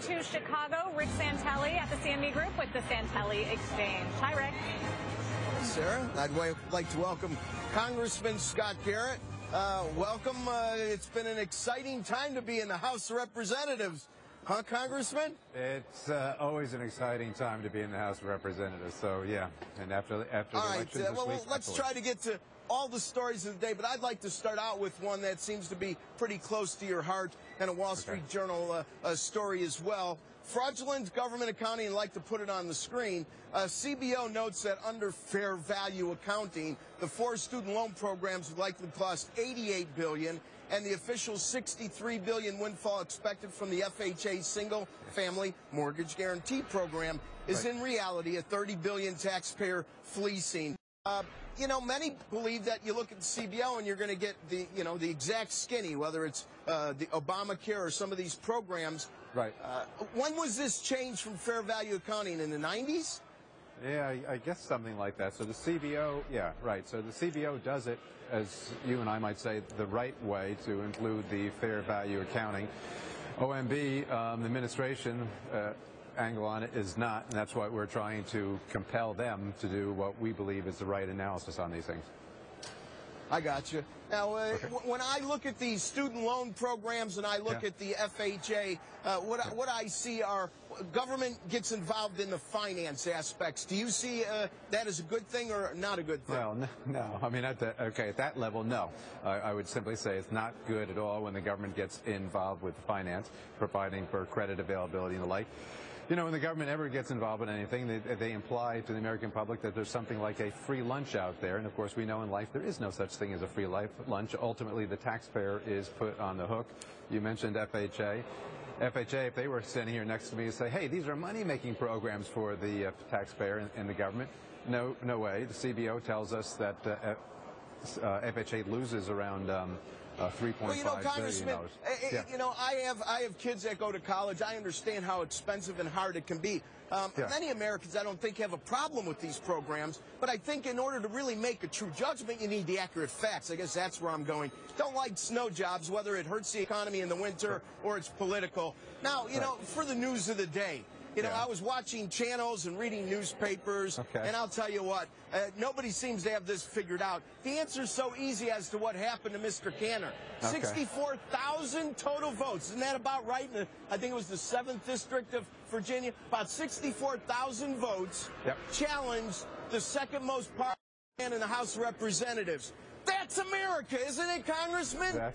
To Chicago, Rick Santelli at the CNBC Group with the Santelli Exchange. Hi, Rick. Sarah, I'd like to welcome Congressman Scott Garrett. Welcome. It's been an exciting time to be in the House of Representatives. Huh, Congressman? It's always an exciting time to be in the House of Representatives. So, yeah, and after the election this week, let's try to get to all the stories of the day, but I'd like to start out with one that seems to be pretty close to your heart and a Wall Street Journal story as well. Fraudulent government accounting, I'd like to put it on the screen. CBO notes that under fair value accounting, the 4 student loan programs would likely cost $88 billion, and the official $63 billion windfall expected from the FHA single-family mortgage guarantee program is in reality a $30 billion taxpayer fleecing. Many believe that you look at the CBO and you're going to get the exact skinny, whether it's the Obamacare or some of these programs. Right. When was this change from fair value accounting, in the 90s? Yeah, I guess something like that. So the CBO, yeah, right. So the CBO does it, as you and I might say, the right way to include the fair value accounting. OMB, the administration, angle on it is not, and that's why we're trying to compel them to do what we believe is the right analysis on these things. I got you. Now, when I look at these student loan programs and I look at the FHA, what I see are government gets involved in the finance aspects. Do you see that as a good thing or not a good thing? Well, no. I mean, at that level, no. I would simply say it's not good at all when the government gets involved with finance, providing for credit availability and the like. You know, when the government ever gets involved in anything, they imply to the American public that there's something like a free lunch out there. And, of course, we know in life there is no such thing as a free lunch. Ultimately, the taxpayer is put on the hook. You mentioned FHA. FHA, if they were standing here next to me and say, hey, these are money-making programs for the taxpayer and the government, no way. The CBO tells us that FHA loses around $3.5 Congressman, billion. I have kids that go to college. I understand how expensive and hard it can be. Many Americans, I don't think, have a problem with these programs, but I think in order to really make a true judgment, you need the accurate facts. I guess that's where I'm going. Don't like snow jobs, whether it hurts the economy in the winter or it's political. Now, for the news of the day, I was watching channels and reading newspapers, and I'll tell you what, nobody seems to have this figured out. The answer is so easy as to what happened to Mr. Canner. 64,000 total votes. Isn't that about right? I think it was the 7th District of Virginia. About 64,000 votes challenged the second most powerful man in the House of Representatives. That's America, isn't it, Congressman?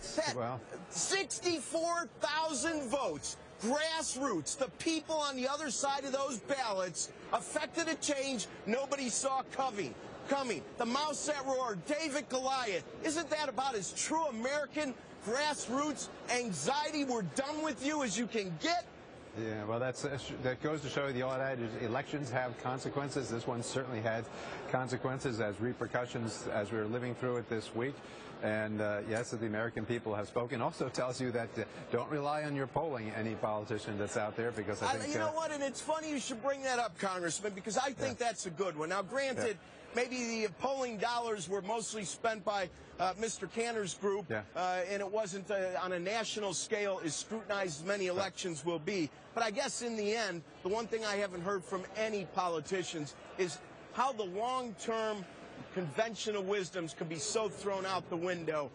64,000 votes. Grassroots, the people on the other side of those ballots, affected a change nobody saw coming. The mouse that roared, David Goliath. Isn't that about as true American grassroots anxiety, we're done with you, as you can get? Yeah, well, that goes to show you the old adage, elections have consequences. This one certainly had consequences as repercussions as we're living through it this week. And yes, the American people have spoken. Also tells you that don't rely on your polling, any politician that's out there, because I think... You know what, and it's funny you should bring that up, Congressman, because I think that's a good one. Now, granted, maybe the polling dollars were mostly spent by Mr. Canner's group, and it wasn't on a national scale as scrutinized as many elections will be. But I guess in the end, the one thing I haven't heard from any politicians is how the long-term conventional wisdoms can be so thrown out the window.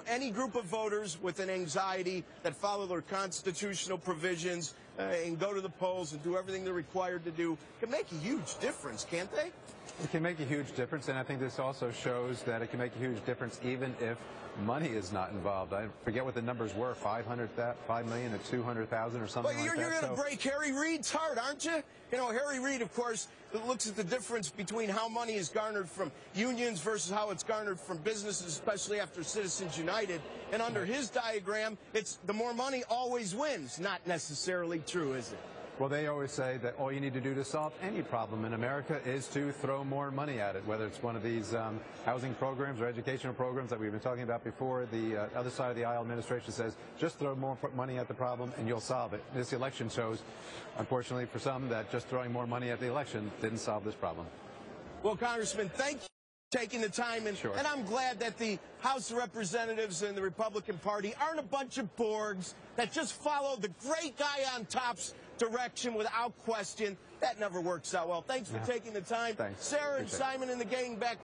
Any group of voters with an anxiety that follow their constitutional provisions and go to the polls and do everything they're required to do can make a huge difference, can't they? It can make a huge difference, and I think this also shows that it can make a huge difference even if money is not involved. I forget what the numbers were, 5 million to 200,000 or something like that. You're going to break Harry Reid's heart, aren't you? Harry Reid, of course, looks at the difference between how money is garnered from unions versus how it's garnered from businesses, especially after Citizens United. And under his diagram, it's the more money always wins. Not necessarily true, is it? Well, they always say that all you need to do to solve any problem in America is to throw more money at it, whether it's one of these housing programs or educational programs that we've been talking about before. The other side of the aisle administration says just throw more money at the problem and you'll solve it. This election shows, unfortunately for some, that just throwing more money at the election didn't solve this problem. Well, Congressman, thank you. taking the time. And, Sure. and I'm glad that the House of Representatives and the Republican Party aren't a bunch of Borgs that just follow the great guy on top's direction without question. That never works out well. Thanks for taking the time. Thanks. Sarah and Appreciate it. Simon and the gang back